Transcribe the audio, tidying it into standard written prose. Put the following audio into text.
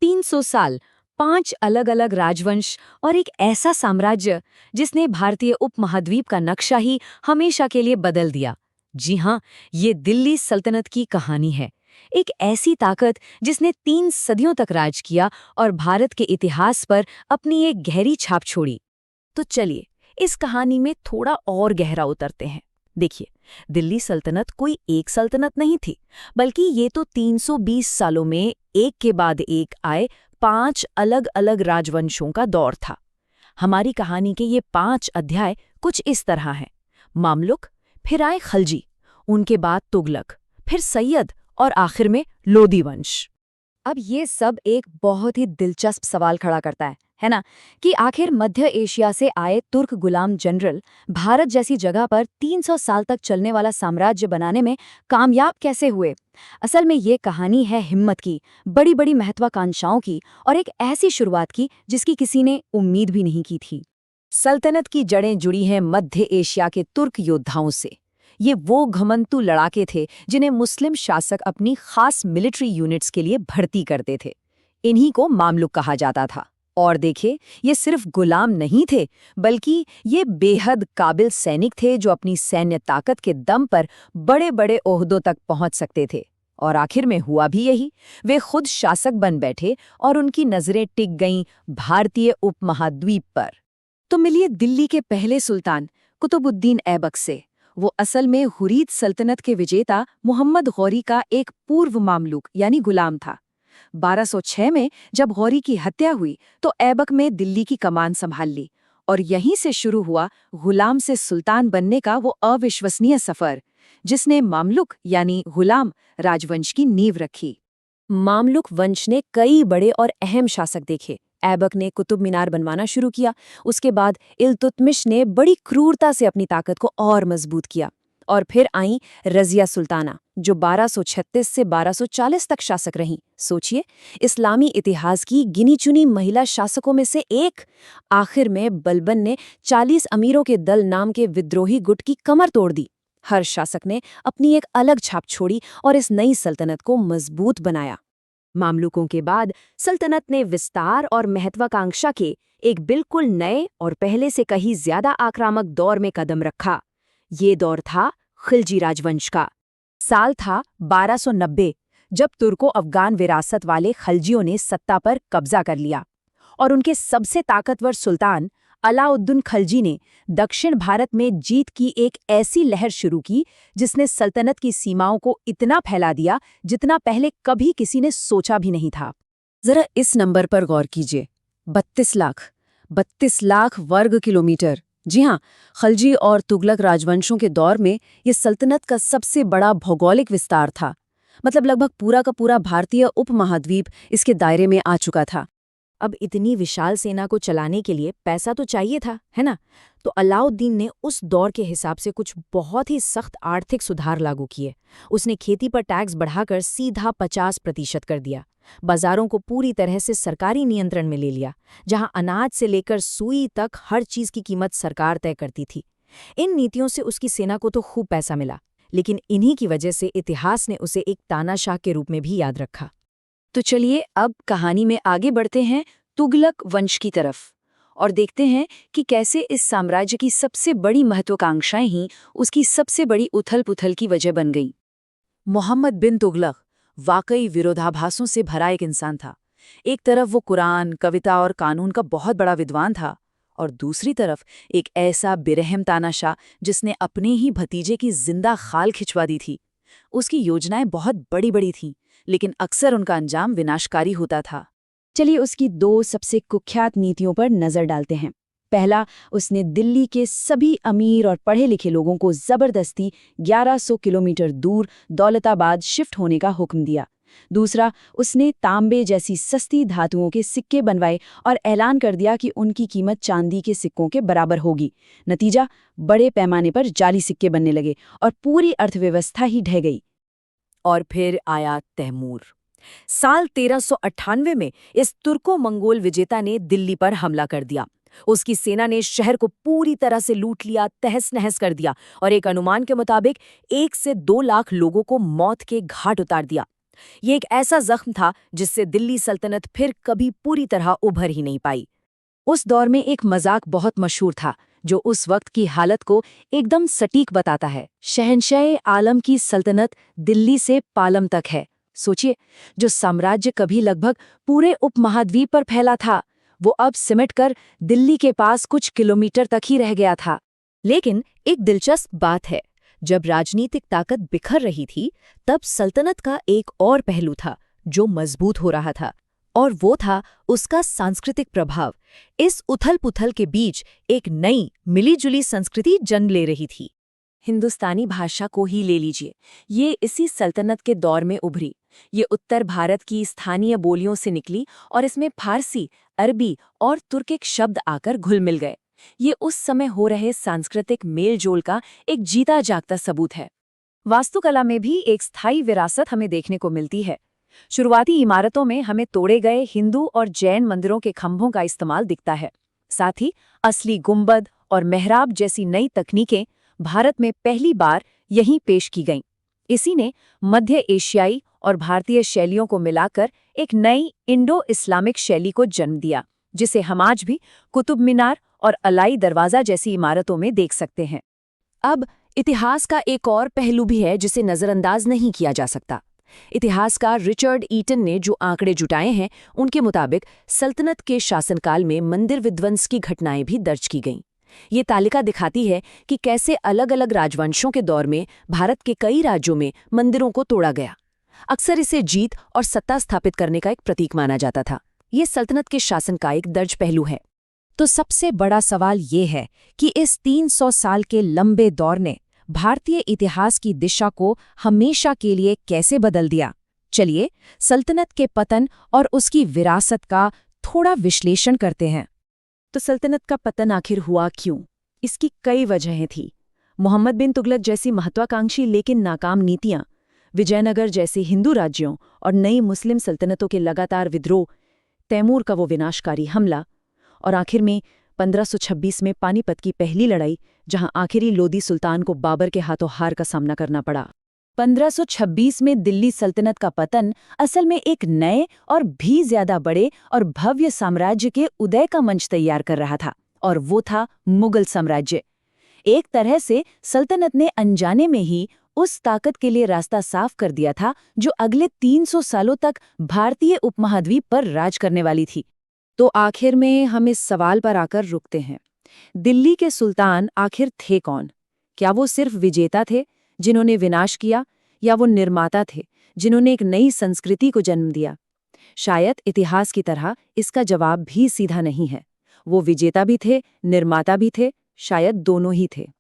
300 साल, 5 अलग अलग राजवंश और एक ऐसा साम्राज्य जिसने भारतीय उपमहाद्वीप का नक्शा ही हमेशा के लिए बदल दिया। जी हाँ, ये दिल्ली सल्तनत की कहानी है। एक ऐसी ताकत जिसने 3 सदियों तक राज किया और भारत के इतिहास पर अपनी एक गहरी छाप छोड़ी। तो चलिए इस कहानी में थोड़ा और गहरा उतरते हैं। देखिए, दिल्ली सल्तनत कोई एक सल्तनत नहीं थी, बल्कि ये तो 320 सालों में एक के बाद एक आए 5 अलग अलग राजवंशों का दौर था। हमारी कहानी के ये 5 अध्याय कुछ इस तरह हैं। मामलुक, फिर आए खलजी, उनके बाद तुगलक, फिर सैयद और आखिर में लोदी वंश। अब ये सब एक बहुत ही दिलचस्प सवाल खड़ा करता है ना, कि आखिर मध्य एशिया से आए तुर्क गुलाम जनरल भारत जैसी जगह पर 300 साल तक चलने वाला साम्राज्य बनाने में कामयाब कैसे हुए। असल में ये कहानी है हिम्मत की, बड़ी बड़ी महत्वाकांक्षाओं की और एक ऐसी शुरुआत की जिसकी किसी ने उम्मीद भी नहीं की थी। सल्तनत की जड़ें जुड़ी हैं मध्य एशिया के तुर्क योद्धाओं से। ये वो घमंतु लड़ाके थे जिन्हें मुस्लिम शासक अपनी खास मिलिट्री यूनिट्स के लिए भर्ती करते थे। इन्हीं को मामलुक कहा जाता था। और देखिए, ये सिर्फ गुलाम नहीं थे, बल्कि ये बेहद काबिल सैनिक थे जो अपनी सैन्य ताकत के दम पर बड़े बड़े ओहदों तक पहुंच सकते थे। और आखिर में हुआ भी यही। वे खुद शासक बन बैठे और उनकी नजरें टिक गईं भारतीय उपमहाद्वीप पर। तो मिलिए दिल्ली के पहले सुल्तान कुतुबुद्दीन ऐबक से। वो असल में हुरीद सल्तनत के विजेता मोहम्मद गौरी का एक पूर्व मामलूक यानी गुलाम था। 1206 में जब गौरी की हत्या हुई तो ऐबक में दिल्ली की कमान संभाल ली और यहीं से शुरू हुआ गुलाम से सुल्तान बनने का वो अविश्वसनीय सफर, जिसने मामलुक यानी गुलाम राजवंश की नींव रखी। मामलुक वंश ने कई बड़े और अहम शासक देखे। ऐबक ने कुतुब मीनार बनवाना शुरू किया। उसके बाद इल्तुतमिश ने बड़ी क्रूरता से अपनी ताकत को और मजबूत किया। और फिर आई रजिया सुल्ताना, जो 1236 से 1240 तक शासक रहीं। सोचिए, इस्लामी इतिहास की गिनी चुनी महिला शासकों में से एक। आखिर में बलबन ने 40 अमीरों के दल नाम के विद्रोही गुट की कमर तोड़ दी। हर शासक ने अपनी एक अलग छाप छोड़ी और इस नई सल्तनत को मजबूत बनाया। मामलुकों के बाद सल्तनत ने विस्तार और महत्वाकांक्षा के एक बिल्कुल नए और पहले से कहीं ज्यादा आक्रामक दौर में कदम रखा। ये दौर था खिलजी राजवंश का। साल था 1290, जब तुर्को अफगान विरासत वाले खलजियों ने सत्ता पर कब्जा कर लिया और उनके सबसे ताकतवर सुल्तान अलाउद्दीन खलजी ने दक्षिण भारत में जीत की एक ऐसी लहर शुरू की जिसने सल्तनत की सीमाओं को इतना फैला दिया जितना पहले कभी किसी ने सोचा भी नहीं था। जरा इस नंबर पर गौर कीजिए, 32 लाख वर्ग किलोमीटर। जी हाँ, खलजी और तुगलक राजवंशों के दौर में ये सल्तनत का सबसे बड़ा भौगोलिक विस्तार था। मतलब लगभग पूरा का पूरा भारतीय उपमहाद्वीप इसके दायरे में आ चुका था। अब इतनी विशाल सेना को चलाने के लिए पैसा तो चाहिए था, है ना? तो अलाउद्दीन ने उस दौर के हिसाब से कुछ बहुत ही सख्त आर्थिक सुधार लागू किए। उसने खेती पर टैक्स बढ़ाकर सीधा 50% कर दिया। बाजारों को पूरी तरह से सरकारी नियंत्रण में ले लिया, जहां अनाज से लेकर सुई तक हर चीज की कीमत सरकार तय करती थी। इन नीतियों से उसकी सेना को तो खूब पैसा मिला, लेकिन इन्हीं की वजह से इतिहास ने उसे एक तानाशाह के रूप में भी याद रखा। तो चलिए अब कहानी में आगे बढ़ते हैं तुगलक वंश की तरफ और देखते हैं कि कैसे इस साम्राज्य की सबसे बड़ी महत्वाकांक्षाएं ही उसकी सबसे बड़ी उथल-पुथल की वजह बन गई। मोहम्मद बिन तुगलक वाकई विरोधाभासों से भरा एक इंसान था। एक तरफ वो कुरान, कविता और कानून का बहुत बड़ा विद्वान था, और दूसरी तरफ एक ऐसा बेरहम तानाशाह जिसने अपने ही भतीजे की जिंदा खाल खिंचवा दी थी। उसकी योजनाएं बहुत बड़ी बड़ी थीं, लेकिन अक्सर उनका अंजाम विनाशकारी होता था। चलिए उसकी 2 सबसे कुख्यात नीतियों पर नजर डालते हैं। पहला, उसने दिल्ली के सभी अमीर और पढ़े लिखे लोगों को जबरदस्ती 1100 किलोमीटर दूर दौलताबाद शिफ्ट होने का हुक्म दिया। दूसरा, उसने तांबे जैसी सस्ती धातुओं के सिक्के बनवाए और ऐलान कर दिया कि उनकी कीमत चांदी के सिक्कों के बराबर होगी। नतीजा, बड़े पैमाने पर जाली सिक्के बनने लगे और पूरी अर्थव्यवस्था ही ढह गई। और फिर आया तैमूर। साल 1398 में इस तुर्को मंगोल विजेता ने दिल्ली पर हमला कर दिया। उसकी सेना ने शहर को पूरी तरह से लूट लिया, तहस-नहस कर दिया और एक अनुमान के मुताबिक 1 से 2 लाख लोगों को मौत के घाट उतार दिया। ये एक ऐसा जख्म था जिससे दिल्ली सल्तनत फिर कभी पूरी तरह उभर ही नहीं पाई। उस दौर में एक मजाक बहुत मशहूर था जो उस वक्त की हालत को एकदम सटीक बताता है। शहंशाह आलम की सल्तनत दिल्ली से पालम तक है। सोचिए, जो साम्राज्य कभी लगभग पूरे उपमहाद्वीप पर फैला था, वो अब सिमट कर दिल्ली के पास कुछ किलोमीटर तक ही रह गया था। लेकिन एक दिलचस्प बात है, जब राजनीतिक ताकत बिखर रही थी, तब सल्तनत का एक और पहलू था जो मजबूत हो रहा था, और वो था उसका सांस्कृतिक प्रभाव। इस उथल-पुथल के बीच एक नई मिली-जुली संस्कृति जन्म ले रही थी। हिंदुस्तानी भाषा को ही ले लीजिए, ये इसी सल्तनत के दौर में उभरी। ये उत्तर भारत की स्थानीय बोलियों से निकली और इसमें फारसी, अरबी और तुर्किक शब्द आकर घुल मिल गए। ये उस समय हो रहे सांस्कृतिक मेल-जोल का एक जीता जागता सबूत है। वास्तुकला में भी एक स्थायी विरासत हमें देखने को मिलती है। शुरुआती इमारतों में हमें तोड़े गए हिंदू और जैन मंदिरों के खंभों का इस्तेमाल दिखता है। साथ ही असली गुंबद और मेहराब जैसी नई तकनीकें भारत में पहली बार यहीं पेश की गईं। इसी ने मध्य एशियाई और भारतीय शैलियों को मिलाकर एक नई इंडो-इस्लामिक शैली को जन्म दिया, जिसे हम आज भी कुतुब मीनार और अलाई दरवाजा जैसी इमारतों में देख सकते हैं। अब इतिहास का एक और पहलू भी है जिसे नज़रअंदाज नहीं किया जा सकता। इतिहासकार रिचर्ड ईटन ने जो आंकड़े जुटाए हैं, उनके मुताबिक सल्तनत के शासनकाल में मंदिर विध्वंस की घटनाएं भी दर्ज की गईं। ये तालिका दिखाती है कि कैसे अलग-अलग राजवंशों के दौर में भारत के कई राज्यों में मंदिरों को तोड़ा गया। अक्सर इसे जीत और सत्ता स्थापित करने का एक प्रतीक माना जाता था। ये सल्तनत के शासन का एक दर्ज पहलू है। तो सबसे बड़ा सवाल ये है कि इस 300 साल के लंबे दौर ने भारतीय इतिहास की दिशा को हमेशा के लिए कैसे बदल दिया। चलिए सल्तनत के पतन और उसकी विरासत का थोड़ा विश्लेषण करते हैं। तो सल्तनत का पतन आखिर हुआ क्यों? इसकी कई वजहें थीं। मोहम्मद बिन तुगलक जैसी महत्वाकांक्षी लेकिन नाकाम नीतियां, विजयनगर जैसे हिंदू राज्यों और नई मुस्लिम सल्तनतों के लगातार विद्रोह, तैमूर का वो विनाशकारी हमला, और आखिर में 1526 में पानीपत की पहली लड़ाई, जहां आखिरी लोदी सुल्तान को बाबर के हाथों हार का सामना करना पड़ा। 1526 में दिल्ली सल्तनत का पतन असल में एक नए और भी ज्यादा बड़े और भव्य साम्राज्य के उदय का मंच तैयार कर रहा था, और वो था मुगल साम्राज्य। एक तरह से सल्तनत ने अनजाने में ही उस ताकत के लिए रास्ता साफ कर दिया था जो अगले 300 सालों तक भारतीय उपमहाद्वीप पर राज करने वाली थी। तो आखिर में हम इस सवाल पर आकर रुकते हैं, दिल्ली के सुल्तान आखिर थे कौन? क्या वो सिर्फ विजेता थे जिन्होंने विनाश किया, या वो निर्माता थे जिन्होंने एक नई संस्कृति को जन्म दिया? शायद इतिहास की तरह इसका जवाब भी सीधा नहीं है। वो विजेता भी थे, निर्माता भी थे, शायद दोनों ही थे।